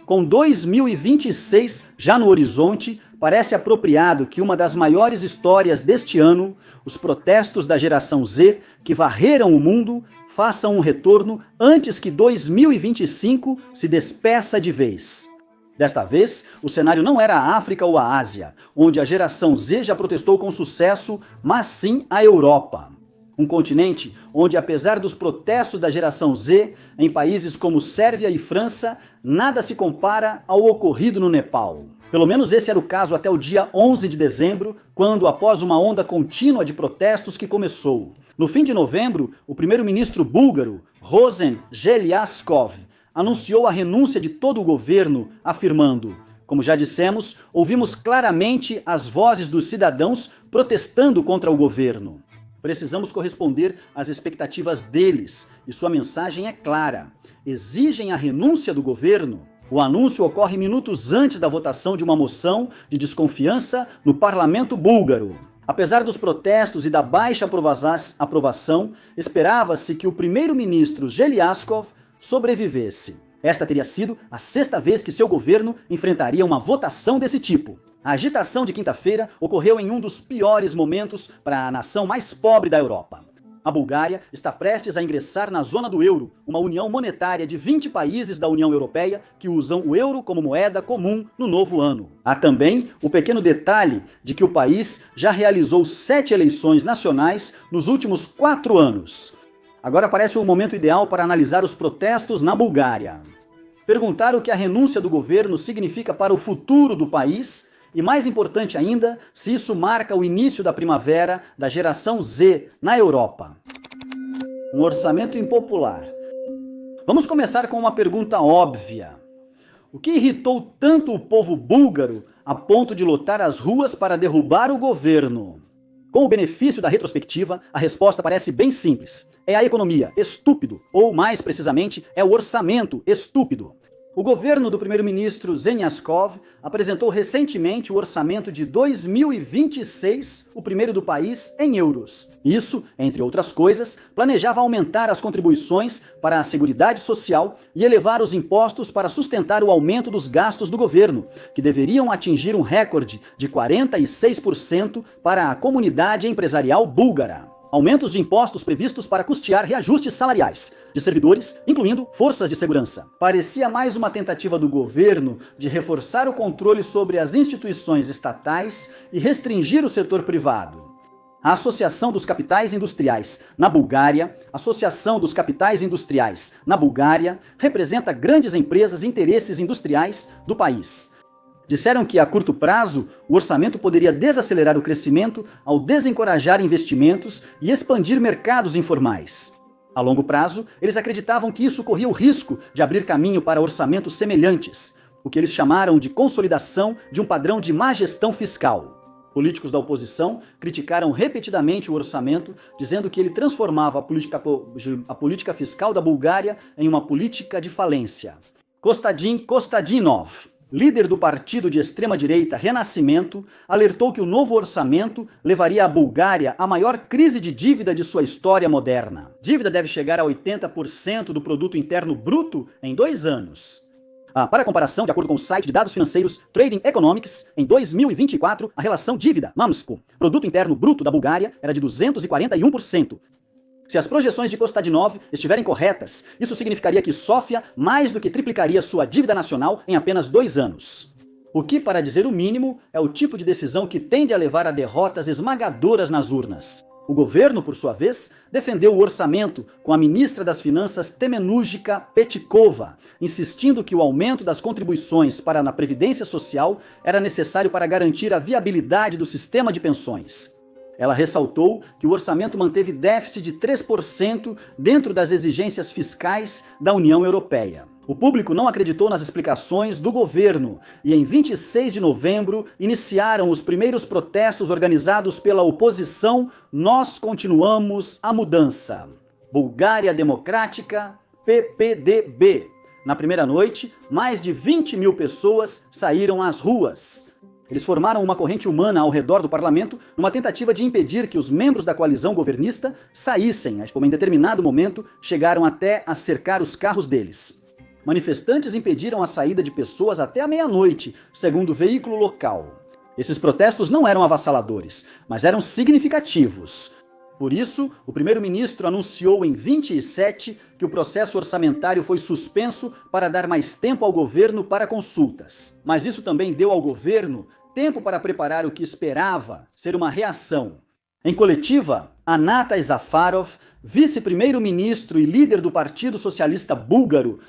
Com 2026 já no horizonte, parece apropriado que uma das maiores histórias deste ano, os protestos da geração Z, que varreram o mundo, façam um retorno antes que 2025 se despeça de vez. Desta vez, o cenário não era a África ou a Ásia, onde a geração Z já protestou com sucesso, mas sim a Europa. Um continente onde, apesar dos protestos da geração Z, em países como Sérvia e França, nada se compara ao ocorrido no Nepal. Pelo menos esse era o caso até o dia 11 de dezembro, quando, após uma onda contínua de protestos que começou. No fim de novembro, o primeiro-ministro búlgaro, Rosen Geliaskov, anunciou a renúncia de todo o governo, afirmando: como já dissemos, ouvimos claramente as vozes dos cidadãos protestando contra o governo. Precisamos corresponder às expectativas deles, e sua mensagem é clara. Exigem a renúncia do governo. O anúncio ocorre minutos antes da votação de uma moção de desconfiança no parlamento búlgaro. Apesar dos protestos e da baixa aprovação, esperava-se que o primeiro-ministro Geliaskov sobrevivesse. Esta teria sido a sexta vez que seu governo enfrentaria uma votação desse tipo. A agitação de quinta-feira ocorreu em um dos piores momentos para a nação mais pobre da Europa. A Bulgária está prestes a ingressar na zona do euro, uma união monetária de 20 países da União Europeia que usam o euro como moeda comum no novo ano. Há também o pequeno detalhe de que o país já realizou 7 eleições nacionais nos últimos 4 anos. Agora parece o momento ideal para analisar os protestos na Bulgária. Perguntar o que a renúncia do governo significa para o futuro do país e, mais importante ainda, se isso marca o início da primavera da geração Z na Europa. Um orçamento impopular. Vamos começar com uma pergunta óbvia. O que irritou tanto o povo búlgaro a ponto de lotar as ruas para derrubar o governo? Com o benefício da retrospectiva, a resposta parece bem simples. É a economia, estúpido, ou mais precisamente, é o orçamento, estúpido. O governo do primeiro-ministro Zeniaskov apresentou recentemente o orçamento de 2026, o primeiro do país, em euros. Isso, entre outras coisas, planejava aumentar as contribuições para a Seguridade Social e elevar os impostos para sustentar o aumento dos gastos do governo, que deveriam atingir um recorde de 46% para a comunidade empresarial búlgara. Aumentos de impostos previstos para custear reajustes salariais de servidores, incluindo forças de segurança. Parecia mais uma tentativa do governo de reforçar o controle sobre as instituições estatais e restringir o setor privado. A Associação dos Capitais Industriais na Bulgária, representa grandes empresas e interesses industriais do país. Disseram que, a curto prazo, o orçamento poderia desacelerar o crescimento ao desencorajar investimentos e expandir mercados informais. A longo prazo, eles acreditavam que isso corria o risco de abrir caminho para orçamentos semelhantes, o que eles chamaram de consolidação de um padrão de má gestão fiscal. Políticos da oposição criticaram repetidamente o orçamento, dizendo que ele transformava a política fiscal da Bulgária em uma política de falência. Kostadin Kostadinov, líder do partido de extrema-direita Renascimento, alertou que o novo orçamento levaria a Bulgária à maior crise de dívida de sua história moderna. Dívida deve chegar a 80% do produto interno bruto em 2 anos. Para comparação, de acordo com o site de dados financeiros Trading Economics, em 2024, a relação dívida-MAMSCO, produto interno bruto da Bulgária, era de 241%. Se as projeções de Kostadinov estiverem corretas, isso significaria que Sófia mais do que triplicaria sua dívida nacional em apenas 2 anos. O que, para dizer o mínimo, é o tipo de decisão que tende a levar a derrotas esmagadoras nas urnas. O governo, por sua vez, defendeu o orçamento com a ministra das Finanças Temenujka Petkova, insistindo que o aumento das contribuições para a Previdência Social era necessário para garantir a viabilidade do sistema de pensões. Ela ressaltou que o orçamento manteve déficit de 3% dentro das exigências fiscais da União Europeia. O público não acreditou nas explicações do governo e, em 26 de novembro, iniciaram os primeiros protestos organizados pela oposição Nós Continuamos a Mudança. Bulgária Democrática, PPDB. Na primeira noite, mais de 20 mil pessoas saíram às ruas. Eles formaram uma corrente humana ao redor do parlamento numa tentativa de impedir que os membros da coalizão governista saíssem, mas, em determinado momento, chegaram até a cercar os carros deles. manifestantes impediram a saída de pessoas até a meia-noite, segundo o veículo local. Esses protestos não eram avassaladores, mas eram significativos. Por isso, o primeiro-ministro anunciou em 27 que o processo orçamentário foi suspenso para dar mais tempo ao governo para consultas. Mas isso também deu ao governo tempo para preparar o que esperava ser uma reação. Em coletiva, Anata Zafarov, vice-primeiro-ministro e líder do Partido Socialista Búlgaro,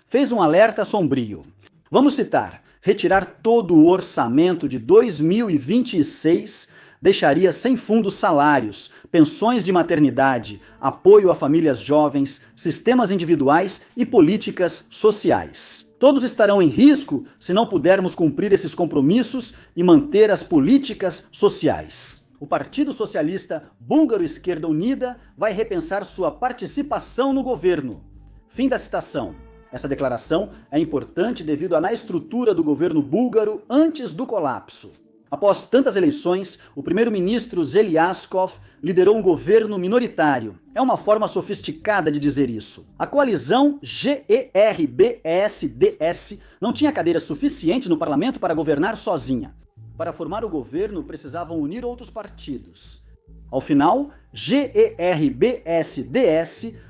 fez um alerta sombrio. Vamos citar: retirar todo o orçamento de 2026 deixaria sem fundo salários, pensões de maternidade, apoio a famílias jovens, sistemas individuais e políticas sociais. Todos estarão em risco se não pudermos cumprir esses compromissos e manter as políticas sociais. O Partido Socialista Búlgaro Esquerda Unida vai repensar sua participação no governo. Fim da citação. Essa declaração é importante devido à estrutura do governo búlgaro antes do colapso. Após tantas eleições, o primeiro-ministro Zeliaskov liderou um governo minoritário. É uma forma sofisticada de dizer isso. A coalizão GERBSDS não tinha cadeiras suficientes no parlamento para governar sozinha. Para formar o governo, precisavam unir outros partidos. Ao final, GERBSDS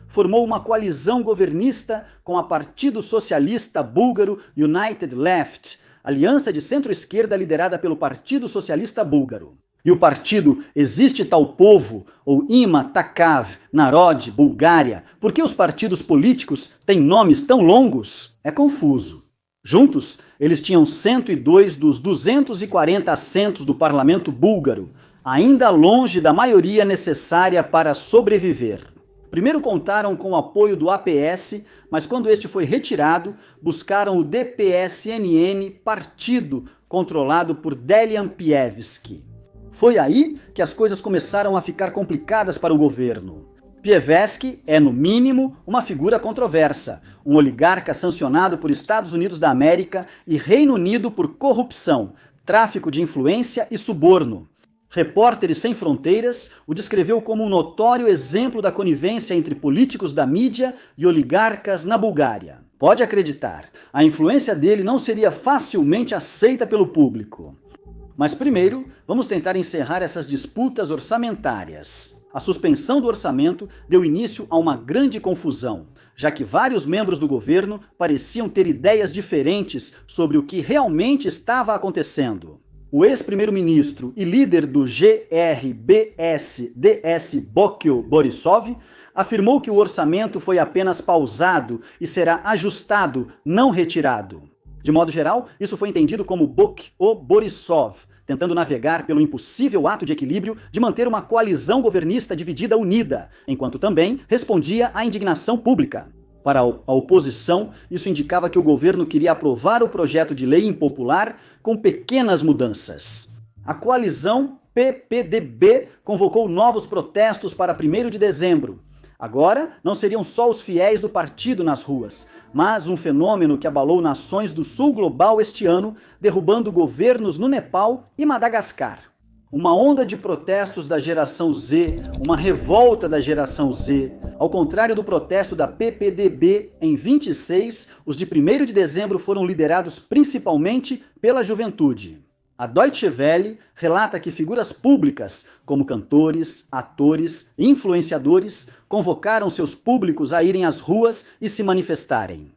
formou uma coalizão governista com a Partido Socialista Búlgaro United Left, aliança de centro-esquerda liderada pelo Partido Socialista Búlgaro. E o partido Existe Tal Povo, ou Ima Takav Narod Bulgária, por que os partidos políticos têm nomes tão longos? É confuso. Juntos, eles tinham 102 dos 240 assentos do parlamento búlgaro, ainda longe da maioria necessária para sobreviver. Primeiro contaram com o apoio do APS, mas quando este foi retirado, buscaram o DPSNN, partido controlado por Delian Pievski. Foi aí que as coisas começaram a ficar complicadas para o governo. Pievski é, no mínimo, uma figura controversa, um oligarca sancionado por Estados Unidos da América e Reino Unido por corrupção, tráfico de influência e suborno. Repórteres Sem Fronteiras o descreveu como um notório exemplo da conivência entre políticos da mídia e oligarcas na Bulgária. Pode acreditar, a influência dele não seria facilmente aceita pelo público. Mas primeiro, vamos tentar encerrar essas disputas orçamentárias. A suspensão do orçamento deu início a uma grande confusão, já que vários membros do governo pareciam ter ideias diferentes sobre o que realmente estava acontecendo. O ex-primeiro-ministro e líder do GERBSDS Bokyl Borisov afirmou que o orçamento foi apenas pausado e será ajustado, não retirado. De modo geral, isso foi entendido como Bokyl Borisov, tentando navegar pelo impossível ato de equilíbrio de manter uma coalizão governista dividida unida, enquanto também respondia à indignação pública. Para a oposição, isso indicava que o governo queria aprovar o projeto de lei impopular com pequenas mudanças. A coalizão PPDB convocou novos protestos para 1º de dezembro. Agora, não seriam só os fiéis do partido nas ruas, mas um fenômeno que abalou nações do sul global este ano, derrubando governos no Nepal e Madagascar. Uma onda de protestos da geração Z, uma revolta da geração Z. Ao contrário do protesto da PPDB em 26, os de 1º de dezembro foram liderados principalmente pela juventude. A Deutsche Welle relata que figuras públicas, como cantores, atores e influenciadores, convocaram seus públicos a irem às ruas e se manifestarem.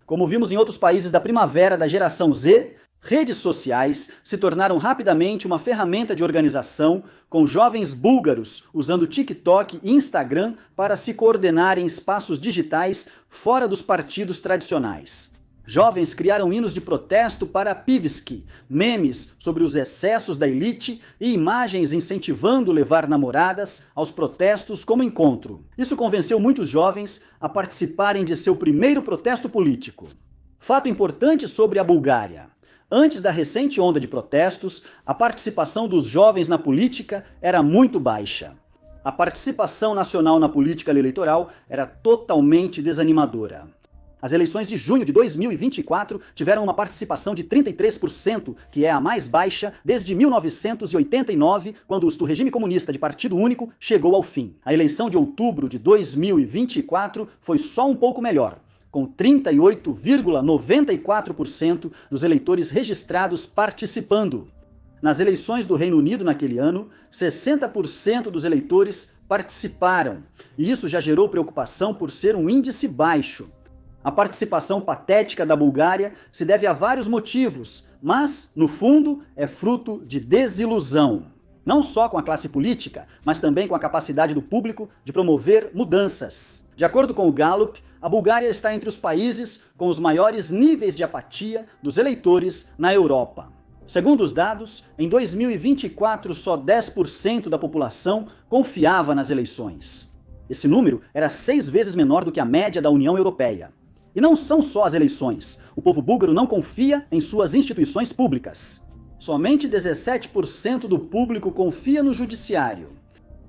Como vimos em outros países da primavera da geração Z, redes sociais se tornaram rapidamente uma ferramenta de organização, com jovens búlgaros usando TikTok e Instagram para se coordenar em espaços digitais fora dos partidos tradicionais. Jovens criaram hinos de protesto para Pievski, memes sobre os excessos da elite e imagens incentivando levar namoradas aos protestos como encontro. Isso convenceu muitos jovens a participarem de seu primeiro protesto político. Fato importante sobre a Bulgária. Antes da recente onda de protestos, a participação dos jovens na política era muito baixa. A participação nacional na política eleitoral era totalmente desanimadora. As eleições de junho de 2024 tiveram uma participação de 33%, que é a mais baixa desde 1989, quando o regime comunista de partido único chegou ao fim. A eleição de outubro de 2024 foi só um pouco melhor, com 38,94% dos eleitores registrados participando. Nas eleições do Reino Unido naquele ano, 60% dos eleitores participaram, e isso já gerou preocupação por ser um índice baixo. A participação patética da Bulgária se deve a vários motivos, mas, no fundo, é fruto de desilusão. Não só com a classe política, mas também com a capacidade do público de promover mudanças. De acordo com o Gallup, a Bulgária está entre os países com os maiores níveis de apatia dos eleitores na Europa. Segundo os dados, em 2024 só 10% da população confiava nas eleições. Esse número era 6 vezes menor do que a média da União Europeia. E não são só as eleições. O povo búlgaro não confia em suas instituições públicas. Somente 17% do público confia no judiciário.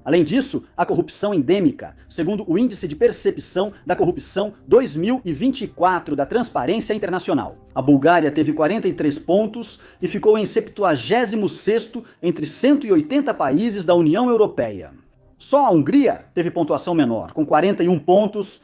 Além disso, a corrupção endêmica, segundo o Índice de Percepção da Corrupção 2024 da Transparência Internacional. A Bulgária teve 43 pontos e ficou em 76º entre 180 países da União Europeia. Só a Hungria teve pontuação menor, com 41 pontos.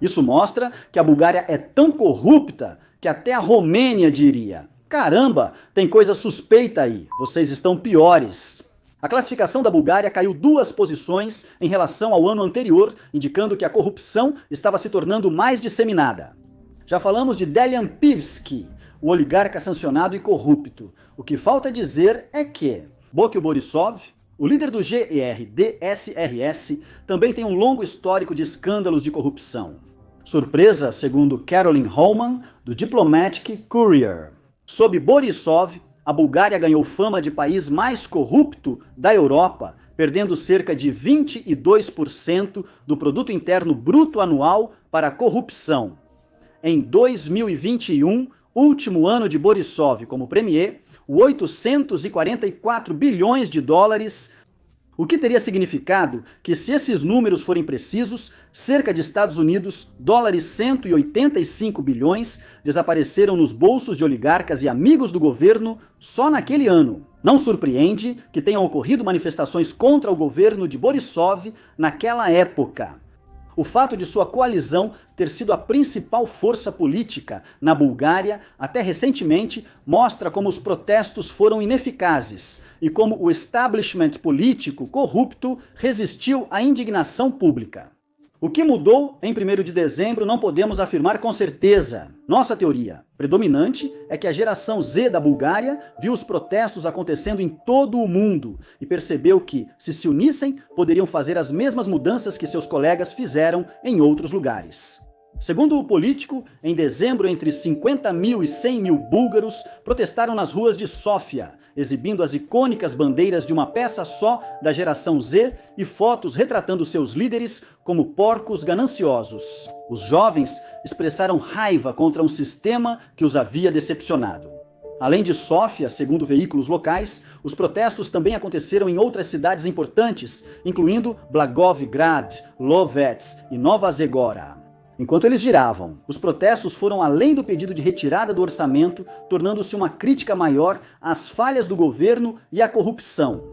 Isso mostra que a Bulgária é tão corrupta que até a Romênia diria: caramba, tem coisa suspeita aí, vocês estão piores. A classificação da Bulgária caiu 2 posições em relação ao ano anterior, indicando que a corrupção estava se tornando mais disseminada. Já falamos de Delian Pivsky, o oligarca sancionado e corrupto. O que falta dizer é que Bohkel Borisov, o líder do GERD-SRS, também tem um longo histórico de escândalos de corrupção. Surpresa, segundo Caroline Holman, do Diplomatic Courier. Sob Borisov, a Bulgária ganhou fama de país mais corrupto da Europa, perdendo cerca de 22% do produto interno bruto anual para a corrupção. Em 2021, último ano de Borisov como premier, 844 bilhões de dólares, o que teria significado que, se esses números forem precisos, cerca de Estados Unidos, dólares 185 bilhões desapareceram nos bolsos de oligarcas e amigos do governo só naquele ano. Não surpreende que tenham ocorrido manifestações contra o governo de Borisov naquela época. O fato de sua coalizão ter sido a principal força política na Bulgária até recentemente mostra como os protestos foram ineficazes e como o establishment político corrupto resistiu à indignação pública. O que mudou em 1º de dezembro não podemos afirmar com certeza. Nossa teoria predominante é que a geração Z da Bulgária viu os protestos acontecendo em todo o mundo e percebeu que, se unissem, poderiam fazer as mesmas mudanças que seus colegas fizeram em outros lugares. Segundo o Político, em dezembro, entre 50 mil e 100 mil búlgaros protestaram nas ruas de Sófia, exibindo as icônicas bandeiras de uma peça só da geração Z e fotos retratando seus líderes como porcos gananciosos. Os jovens expressaram raiva contra um sistema que os havia decepcionado. Além de Sófia, segundo veículos locais, os protestos também aconteceram em outras cidades importantes, incluindo Blagoevgrad, Lovets e Nova Zagora. Enquanto eles giravam, os protestos foram além do pedido de retirada do orçamento, tornando-se uma crítica maior às falhas do governo e à corrupção.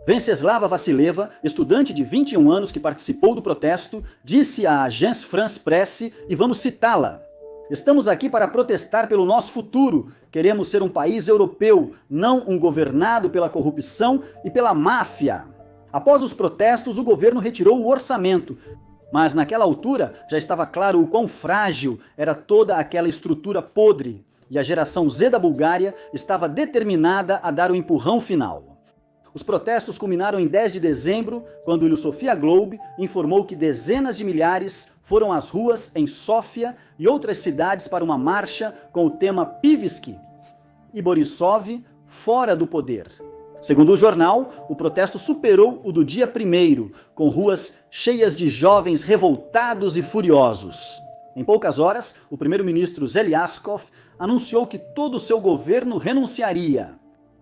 Venceslava Vassileva, estudante de 21 anos que participou do protesto, disse à Agence France Presse, e vamos citá-la: "Estamos aqui para protestar pelo nosso futuro. Queremos ser um país europeu, não um governado pela corrupção e pela máfia." Após os protestos, o governo retirou o orçamento. Mas naquela altura já estava claro o quão frágil era toda aquela estrutura podre, e a geração Z da Bulgária estava determinada a dar o empurrão final. Os protestos culminaram em 10 de dezembro, quando o Sofia Globe informou que dezenas de milhares foram às ruas em Sófia e outras cidades para uma marcha com o tema Pivsky e Borisov fora do poder. Segundo o jornal, o protesto superou o do dia 1º, com ruas cheias de jovens revoltados e furiosos. Em poucas horas, o primeiro-ministro Zeliaskov anunciou que todo o seu governo renunciaria.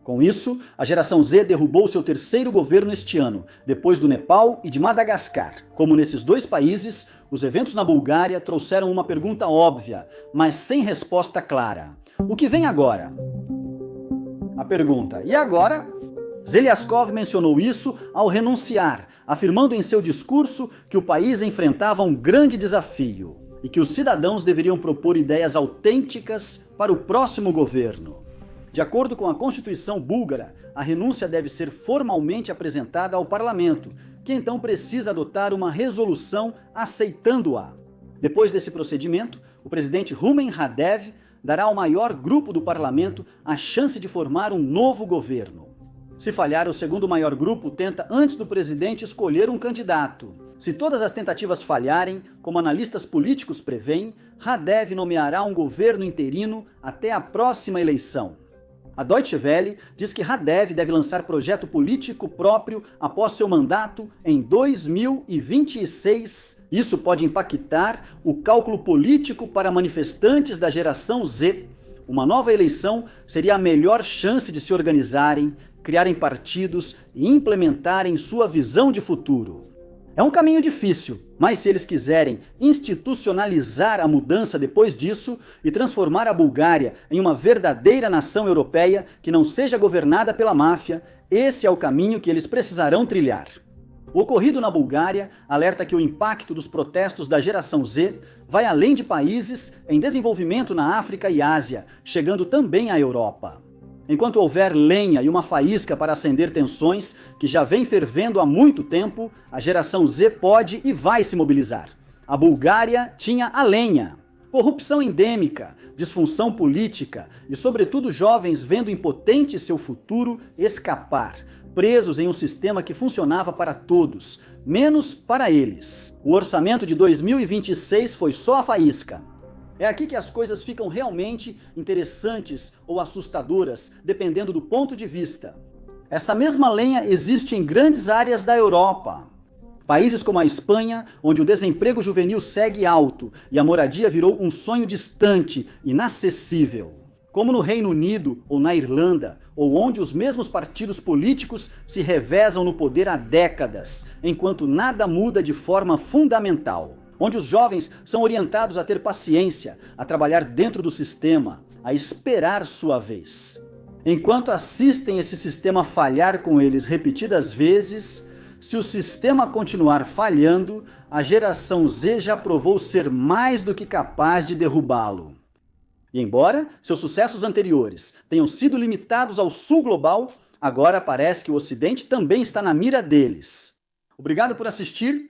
Com isso, a geração Z derrubou seu terceiro governo este ano, depois do Nepal e de Madagascar. Como nesses dois países, os eventos na Bulgária trouxeram uma pergunta óbvia, mas sem resposta clara. O que vem agora? A pergunta, e agora? Zeliaskov mencionou isso ao renunciar, afirmando em seu discurso que o país enfrentava um grande desafio e que os cidadãos deveriam propor ideias autênticas para o próximo governo. De acordo com a Constituição búlgara, a renúncia deve ser formalmente apresentada ao parlamento, que então precisa adotar uma resolução aceitando-a. Depois desse procedimento, o presidente Rumen Radev dará ao maior grupo do parlamento a chance de formar um novo governo. Se falhar, o segundo maior grupo tenta antes do presidente escolher um candidato. Se todas as tentativas falharem, como analistas políticos prevêem, Radev nomeará um governo interino até a próxima eleição. A Deutsche Welle diz que Radev deve lançar projeto político próprio após seu mandato em 2026. Isso pode impactar o cálculo político para manifestantes da geração Z. Uma nova eleição seria a melhor chance de se organizarem, criarem partidos e implementarem sua visão de futuro. É um caminho difícil, mas se eles quiserem institucionalizar a mudança depois disso e transformar a Bulgária em uma verdadeira nação europeia que não seja governada pela máfia, esse é o caminho que eles precisarão trilhar. O ocorrido na Bulgária alerta que o impacto dos protestos da geração Z vai além de países em desenvolvimento na África e Ásia, chegando também à Europa. Enquanto houver lenha e uma faísca para acender tensões que já vem fervendo há muito tempo, a geração Z pode e vai se mobilizar. A Bulgária tinha a lenha. Corrupção endêmica, disfunção política e, sobretudo, jovens vendo impotente seu futuro escapar, presos em um sistema que funcionava para todos, menos para eles. O orçamento de 2026 foi só a faísca. É aqui que as coisas ficam realmente interessantes ou assustadoras, dependendo do ponto de vista. Essa mesma lenha existe em grandes áreas da Europa. Países como a Espanha, onde o desemprego juvenil segue alto e a moradia virou um sonho distante, inacessível. Como no Reino Unido ou na Irlanda, ou onde os mesmos partidos políticos se revezam no poder há décadas, enquanto nada muda de forma fundamental. Onde os jovens são orientados a ter paciência, a trabalhar dentro do sistema, a esperar sua vez. Enquanto assistem esse sistema falhar com eles repetidas vezes, se o sistema continuar falhando, a geração Z já provou ser mais do que capaz de derrubá-lo. E embora seus sucessos anteriores tenham sido limitados ao sul global, agora parece que o Ocidente também está na mira deles. Obrigado por assistir.